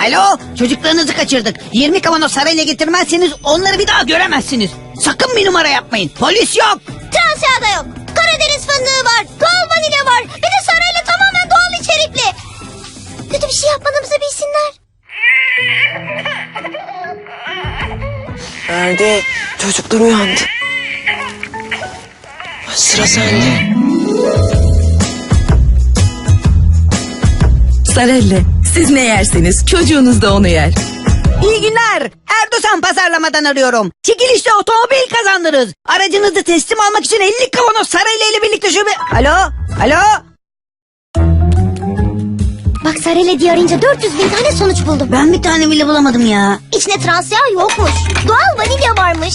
Alo, çocuklarınızı kaçırdık. 20 kavanoz Sarelle getirmezseniz onları bir daha göremezsiniz. Sakın bir numara yapmayın. Polis yok. Transya'da yok. Karadeniz fındığı var. Doğal vanilya var. Bir de Sarelle tamamen doğal içerikli. Kötü bir şey yapmadığımızı bilsinler. Erdo, çocuklar uyandı. Sıra sende. Sarelle, siz ne yerseniz çocuğunuz da onu yer. İyi günler. Erdo pazarlamadan arıyorum. Çekilişte otomobil kazandınız. Aracınızı teslim almak için 50 kavanoz Sarelle ile birlikte şube... Alo, alo. Bak Sarelle diye arayınca 400.000 tane sonuç buldum. Ben bir tane bile bulamadım ya. İçine Transya yokmuş. Doğal vanilya varmış.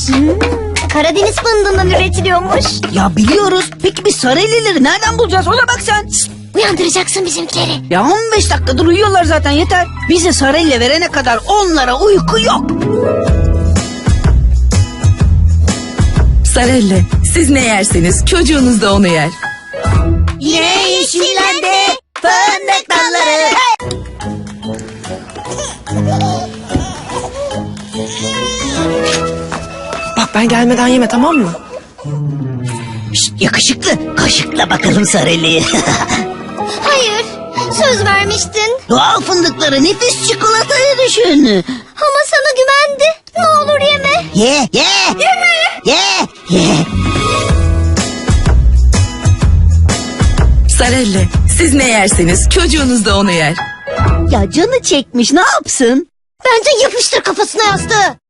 Karadeniz fındığından üretiliyormuş. Ya biliyoruz. Peki biz Sarelle'leri nereden bulacağız? Ona bak sen. Uyandıracaksın bizimkileri. Ya 15 dakikadır uyuyorlar zaten, yeter. Bize Sarelle verene kadar onlara uyku yok. Sarelle, siz ne yerseniz çocuğunuz da onu yer. Yine yeşillendi fındık dalları. Bak ben gelmeden yeme, tamam mı? Şşt, yakışıklı. Kaşıkla bakalım Sarelle'yi. Hayır, söz vermiştin. Doğal fındıkları nefis çikolatayı düşün. Ama sana güvendi. Ne olur yeme. Ye. Yeme. Ye. Sarelle, siz ne yerseniz çocuğunuz da onu yer. Ya canı çekmiş, ne yapsın? Bence yapıştır kafasına yastığı.